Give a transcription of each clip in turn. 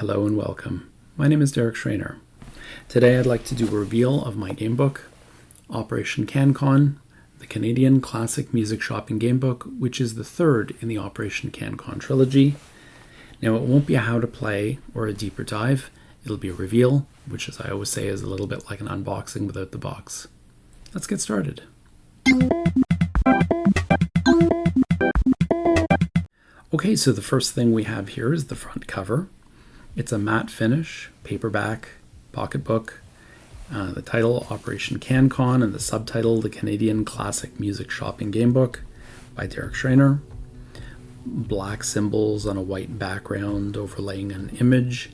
Hello and welcome. My name is Derek Schreiner. Today I'd like to do a reveal of my gamebook, Operation CanCon, the Canadian Classic Music Shopping Gamebook, which is the third in the Operation CanCon trilogy. Now it won't be a how to play or a deeper dive, it'll be a reveal, which as I always say is a little bit like an unboxing without the box. Let's get started. Okay, so the first thing we have here is the front cover. It's a matte finish, paperback, pocketbook. The title, Operation CanCon, and the subtitle, The Canadian Classic Music Shopping Gamebook by Derek Schreiner. Black symbols on a white background overlaying an image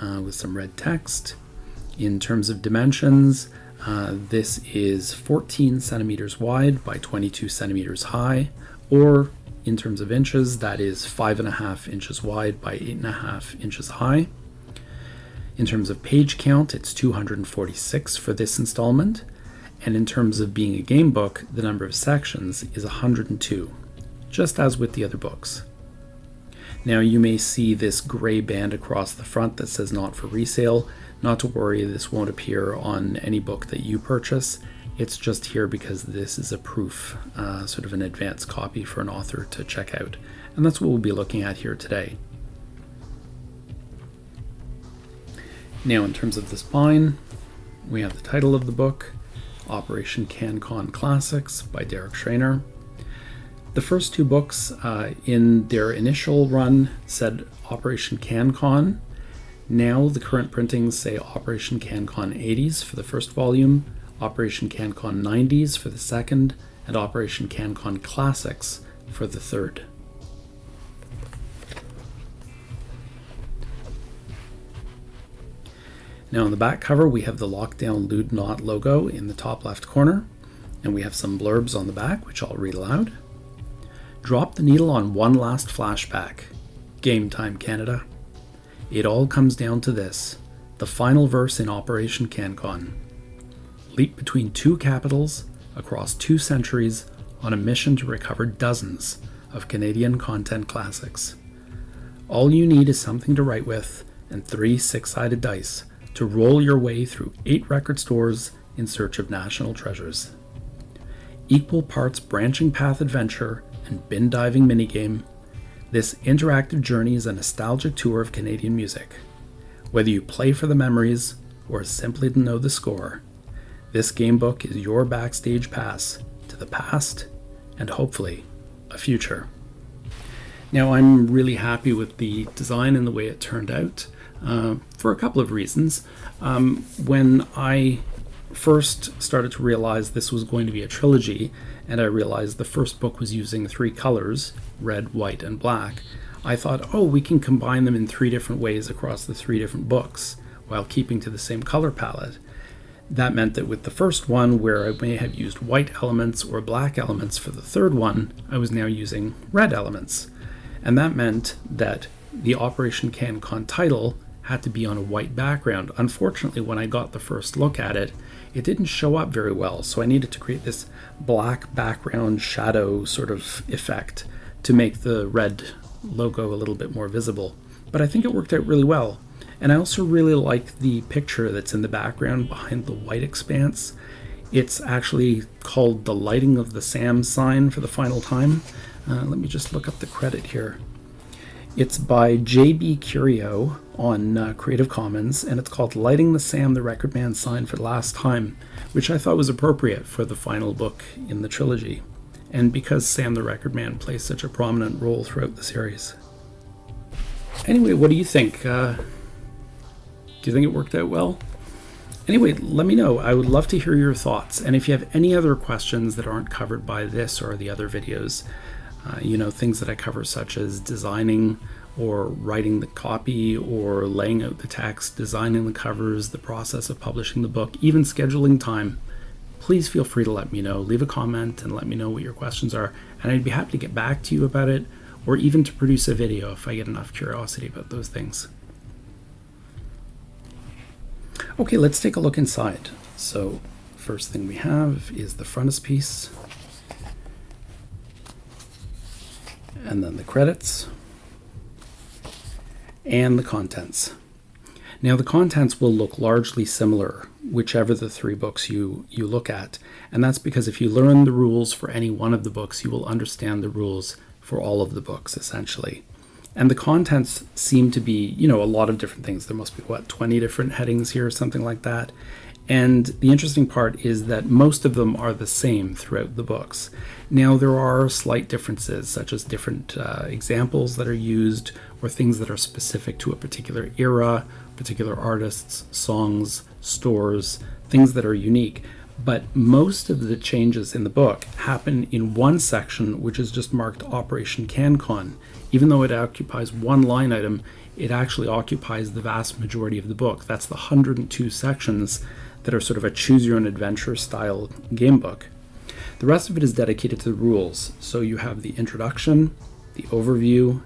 with some red text. In terms of dimensions, this is 14 centimeters wide by 22 centimeters high, or in terms of inches, that is 5.5 inches wide by 8.5 inches high. In terms of page count, it's 246 for this installment. And in terms of being a game book, the number of sections is 102, just as with the other books. Now you may see this gray band across the front that says not for resale. Not to worry, this won't appear on any book that you purchase. It's just here because this is a proof, sort of an advanced copy for an author to check out. And that's what we'll be looking at here today. Now in terms of the spine, we have the title of the book, Operation CanCon Classics by Derek Schreiner. The first two books in their initial run said Operation CanCon. Now the current printings say Operation CanCon 80s for the first volume, Operation CanCon 90s for the second, and Operation CanCon Classics for the third. Now on the back cover we have the Lockdown Lewd Knot logo in the top left corner, and we have some blurbs on the back which I'll read aloud. Drop the needle on one last flashback. Game time, Canada. It all comes down to this, the final verse in Operation CanCon. Leap between two capitals, across 2 centuries, on a mission to recover dozens of Canadian content classics. All you need is something to write with and 3 6-sided dice to roll your way through 8 record stores in search of national treasures. Equal parts branching path adventure and bin diving minigame, this interactive journey is a nostalgic tour of Canadian music. Whether you play for the memories or simply to know the score, this gamebook is your backstage pass to the past and hopefully a future. Now I'm really happy with the design and the way it turned out for a couple of reasons. When I first started to realize this was going to be a trilogy, and I realized the first book was using 3 colors, red, white, and black, I thought, oh, we can combine them in 3 different ways across the 3 different books while keeping to the same color palette. That meant that with the first one, where I may have used white elements or black elements for the third one, I was now using red elements. And that meant that the Operation CanCon title had to be on a white background. Unfortunately, when I got the first look at it, it didn't show up very well, so I needed to create this black background shadow sort of effect to make the red logo a little bit more visible. But I think it worked out really well. And I also really like the picture that's in the background behind the white expanse. It's actually called the Lighting of the Sam sign for the final time. Let me just look up the credit here. It's by J.B. Curio on Creative Commons, and it's called Lighting the Sam the Record Man sign for the last time, which I thought was appropriate for the final book in the trilogy, and because Sam the Record Man plays such a prominent role throughout the series. Anyway, what do you think? Do you think it worked out well? Anyway, let me know. I would love to hear your thoughts. And if you have any other questions that aren't covered by this or the other videos, things that I cover such as designing or writing the copy or laying out the text, designing the covers, the process of publishing the book, even scheduling time, please feel free to let me know. Leave a comment and let me know what your questions are. And I'd be happy to get back to you about it, or even to produce a video if I get enough curiosity about those things. Okay, let's take a look inside. So first thing we have is the frontispiece, and then the credits, and the contents. Now, the contents will look largely similar, whichever the three books you look at. And that's because if you learn the rules for any one of the books, you will understand the rules for all of the books, essentially. And the contents seem to be, a lot of different things. There must be, 20 different headings here, something like that. And the interesting part is that most of them are the same throughout the books. Now, there are slight differences, such as different examples that are used, or things that are specific to a particular era, particular artists, songs, stores, things that are unique. But most of the changes in the book happen in one section, which is just marked Operation CanCon. Even though it occupies one line item, it actually occupies the vast majority of the book. That's the 102 sections that are sort of a choose-your-own-adventure style game book. The rest of it is dedicated to the rules. So you have the introduction, the overview,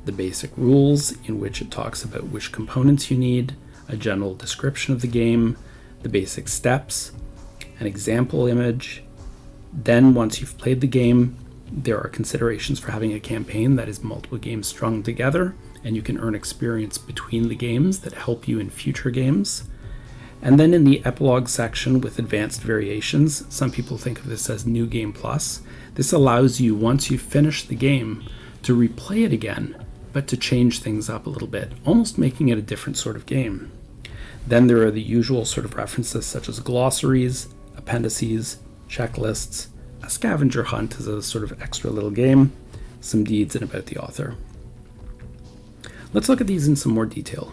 the basic rules in which it talks about which components you need, a general description of the game, the basic steps, an example image. Then once you've played the game, there are considerations for having a campaign that is multiple games strung together, and you can earn experience between the games that help you in future games. And then in the epilogue section with advanced variations, some people think of this as New Game Plus. This allows you, once you've finished the game, to replay it again, but to change things up a little bit, almost making it a different sort of game. Then there are the usual sort of references such as glossaries, appendices, checklists, a scavenger hunt as a sort of extra little game, some deeds, and about the author. Let's look at these in some more detail.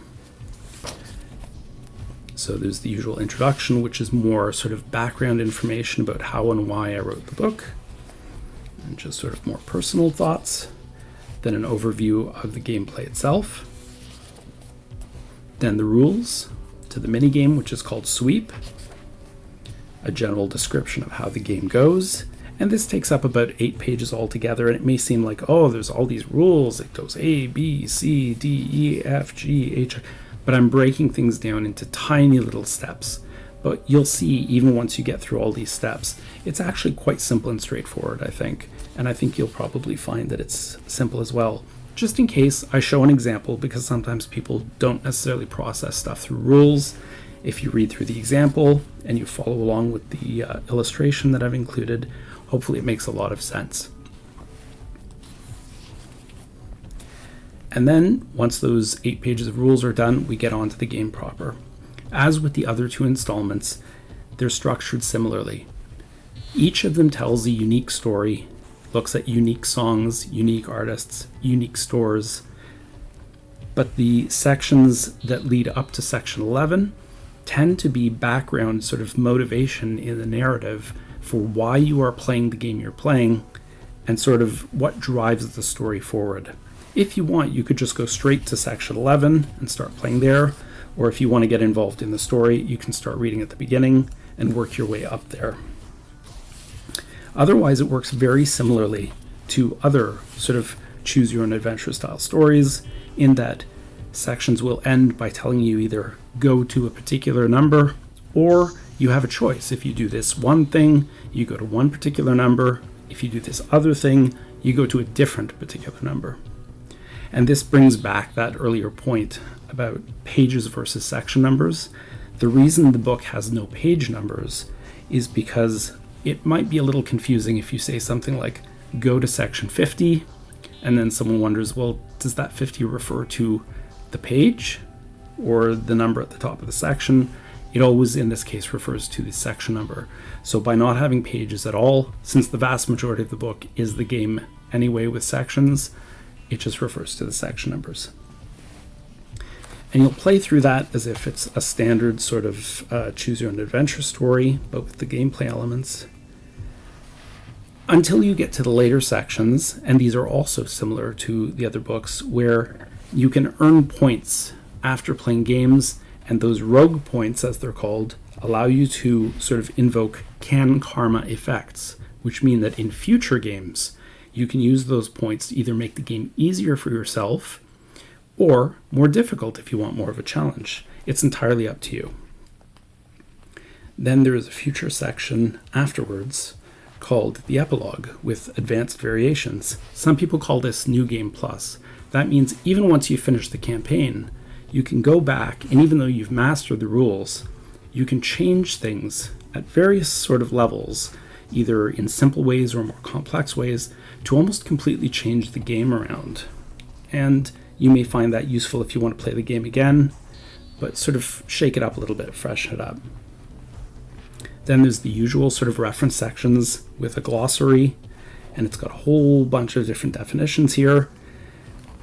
So there's the usual introduction, which is more sort of background information about how and why I wrote the book, and just sort of more personal thoughts. Then an overview of the gameplay itself. Then the rules to the minigame, which is called Sweep. A general description of how the game goes. And this takes up about 8 pages altogether, and it may seem like, there's all these rules. It goes A, B, C, D, E, F, G, H. But I'm breaking things down into tiny little steps. But you'll see, even once you get through all these steps, it's actually quite simple and straightforward, I think. And I think you'll probably find that it's simple as well. Just in case, I show an example, because sometimes people don't necessarily process stuff through rules. If you read through the example and you follow along with the illustration that I've included, hopefully it makes a lot of sense. And then, once those 8 pages of rules are done, we get on to the game proper. As with the other 2 installments, they're structured similarly. Each of them tells a unique story, looks at unique songs, unique artists, unique stores. But the sections that lead up to section 11 tend to be background sort of motivation in the narrative for why you are playing the game you're playing and sort of what drives the story forward. If you want, you could just go straight to section 11 and start playing there, or if you want to get involved in the story, you can start reading at the beginning and work your way up there. Otherwise, it works very similarly to other sort of choose-your-own-adventure style stories, in that sections will end by telling you either go to a particular number, or you have a choice. If you do this one thing, you go to one particular number. If you do this other thing, you go to a different particular number. And this brings back that earlier point about pages versus section numbers. The reason the book has no page numbers is because it might be a little confusing if you say something like, go to section 50, and then someone wonders, well, does that 50 refer to the page or the number at the top of the section? It always, in this case, refers to the section number. So by not having pages at all, since the vast majority of the book is the game anyway with sections, it just refers to the section numbers. And you'll play through that as if it's a standard sort of choose-your-own-adventure story, but with the gameplay elements, until you get to the later sections, and these are also similar to the other books, where you can earn points after playing games, and those rogue points, as they're called, allow you to sort of invoke can karma effects, which mean that in future games, you can use those points to either make the game easier for yourself or more difficult if you want more of a challenge. It's entirely up to you. Then there is a future section afterwards called the Epilogue with advanced variations. Some people call this New Game Plus. That means even once you finish the campaign, you can go back, and even though you've mastered the rules, you can change things at various sort of levels, either in simple ways or more complex ways, to almost completely change the game around. And you may find that useful if you want to play the game again, but sort of shake it up a little bit, freshen it up. Then there's the usual sort of reference sections with a glossary, and it's got a whole bunch of different definitions here.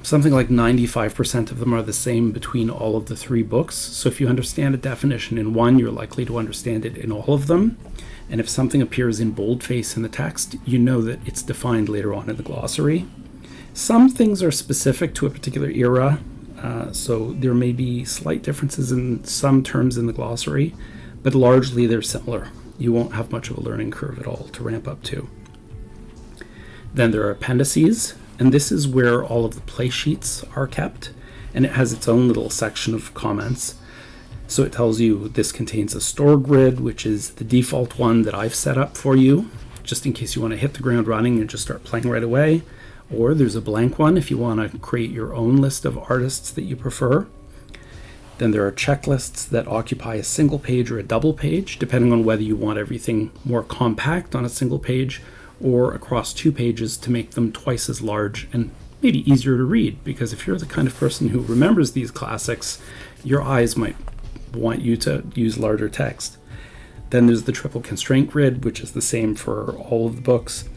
Something like 95% of them are the same between all of the 3 books. So if you understand a definition in one, you're likely to understand it in all of them. And if something appears in boldface in the text, you know that it's defined later on in the glossary. Some things are specific to a particular era, so there may be slight differences in some terms in the glossary, but largely they're similar. You won't have much of a learning curve at all to ramp up to. Then there are appendices, and this is where all of the play sheets are kept, and it has its own little section of comments. So it tells you this contains a store grid, which is the default one that I've set up for you, just in case you want to hit the ground running and just start playing right away. Or there's a blank one if you want to create your own list of artists that you prefer. Then there are checklists that occupy a single page or a double page, depending on whether you want everything more compact on a single page or across 2 pages to make them twice as large and maybe easier to read. Because if you're the kind of person who remembers these classics, your eyes might want you to use larger text. Then there's the triple constraint grid, which is the same for all of the books.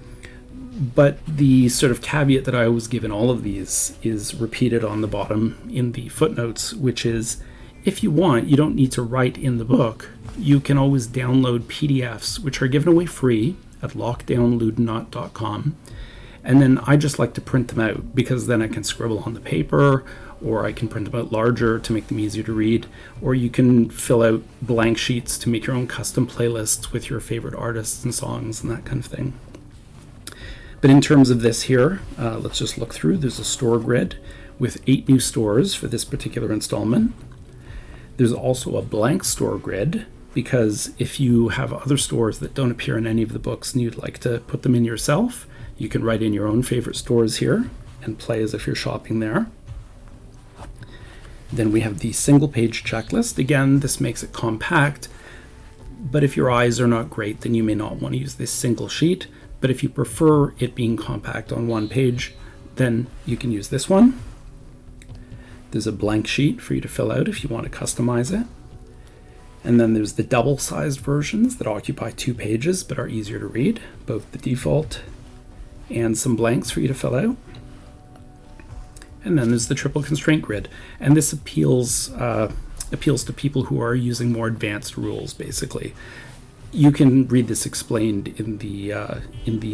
But the sort of caveat that I always give in all of these is repeated on the bottom in the footnotes, which is if you want, you don't need to write in the book. You can always download PDFs, which are given away free at lockdownludenaut.com. And then I just like to print them out because then I can scribble on the paper, or I can print them out larger to make them easier to read, or you can fill out blank sheets to make your own custom playlists with your favorite artists and songs and that kind of thing. But in terms of this here, let's just look through. There's a store grid with 8 new stores for this particular installment. There's also a blank store grid, because if you have other stores that don't appear in any of the books and you'd like to put them in yourself, you can write in your own favorite stores here and play as if you're shopping there. Then we have the single page checklist. Again, this makes it compact, but if your eyes are not great, then you may not want to use this single sheet. But if you prefer it being compact on 1 page, then you can use this one. There's a blank sheet for you to fill out if you want to customize it. And then there's the double-sized versions that occupy 2 pages but are easier to read, both the default and some blanks for you to fill out. And then there's the triple constraint grid, and this appeals to people who are using more advanced rules, basically. You can read this explained in the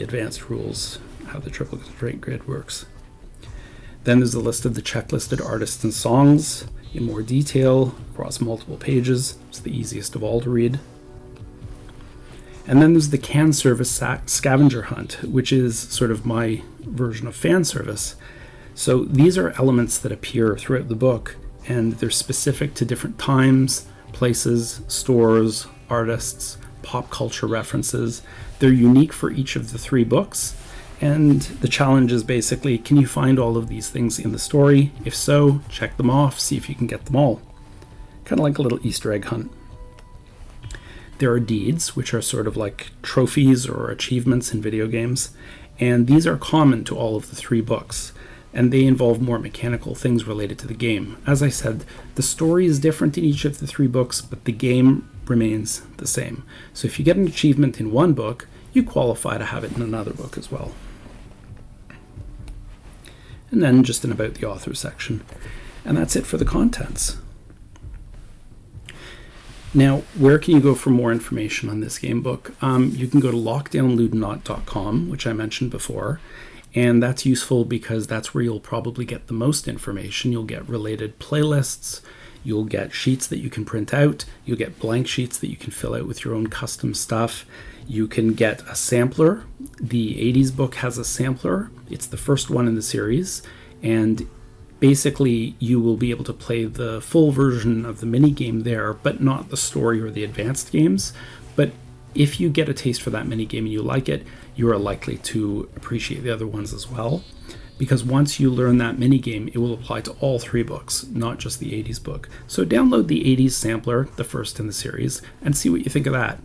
advanced rules, how the triple constraint grid works. Then there's a list of the checklisted artists and songs in more detail across multiple pages. It's the easiest of all to read. And then there's the can service scavenger hunt, which is sort of my version of fan service. So these are elements that appear throughout the book, and they're specific to different times, places, stores, artists, pop culture references. They're unique for each of the 3 books, and the challenge is basically, can you find all of these things in the story? If so, check them off, see if you can get them all. Kind of like a little Easter egg hunt. There are deeds, which are sort of like trophies or achievements in video games, and these are common to all of the 3 books, and they involve more mechanical things related to the game. As I said, the story is different in each of the 3 books, but the game remains the same. So if you get an achievement in one book, you qualify to have it in another book as well. And then just an about the author section. And that's it for the contents. Now, where can you go for more information on this game book? You can go to lockdownludenaut.com, which I mentioned before, and that's useful because that's where you'll probably get the most information. You'll get related playlists, you'll get sheets that you can print out, you'll get blank sheets that you can fill out with your own custom stuff. You can get a sampler. The 80s book has a sampler. It's the first one in the series, and basically you will be able to play the full version of the mini game there, but not the story or the advanced games. But if you get a taste for that minigame and you like it, you are likely to appreciate the other ones as well. Because once you learn that minigame, it will apply to all 3 books, not just the 80s book. So download the 80s sampler, the first in the series, and see what you think of that.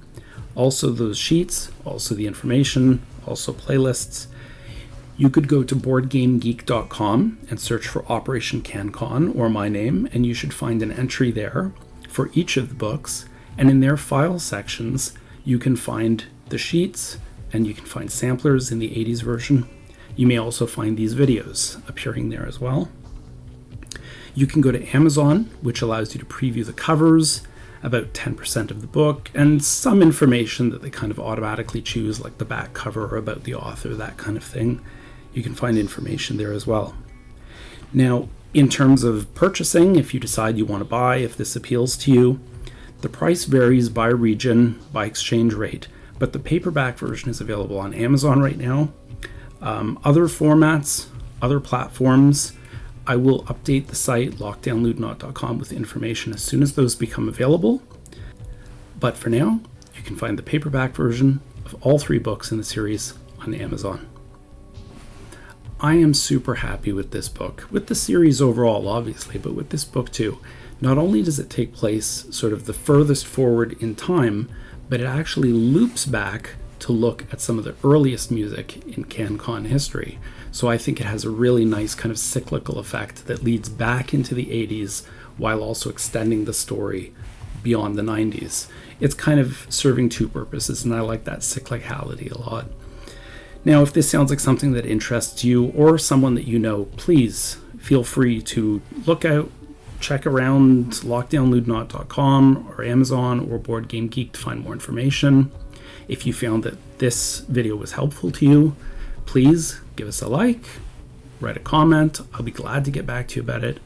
Also those sheets, also the information, also playlists. You could go to boardgamegeek.com and search for Operation CanCon or my name, and you should find an entry there for each of the books. And in their file sections, you can find the sheets and you can find samplers in the 80s version. You may also find these videos appearing there as well. You can go to Amazon, which allows you to preview the covers, about 10% of the book, and some information that they kind of automatically choose, like the back cover or about the author, that kind of thing. You can find information there as well. Now, in terms of purchasing, if you decide you want to buy, if this appeals to you, the price varies by region, by exchange rate, but the paperback version is available on Amazon right now. Other formats, other platforms, I will update the site lockdownlootnot.com with information as soon as those become available. But for now, you can find the paperback version of all 3 books in the series on Amazon. I am super happy with this book, with the series overall, obviously, but with this book too. Not only does it take place sort of the furthest forward in time, but it actually loops back to look at some of the earliest music in CanCon history. So I think it has a really nice kind of cyclical effect that leads back into the 80s while also extending the story beyond the 90s. It's kind of serving 2 purposes, and I like that cyclicality a lot. Now, if this sounds like something that interests you or someone that you know, please feel free to look out, check around lockdownlootnot.com or Amazon or Board Game Geek to find more information. If you found that this video was helpful to you, please give us a like, write a comment. I'll be glad to get back to you about it.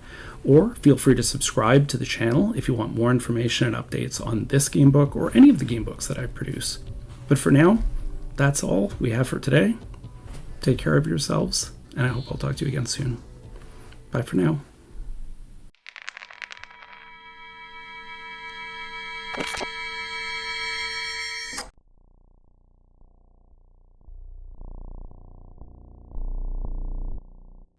Or feel free to subscribe to the channel if you want more information and updates on this game book or any of the game books that I produce. But for now, that's all we have for today. Take care of yourselves, and I hope I'll talk to you again soon. Bye for now.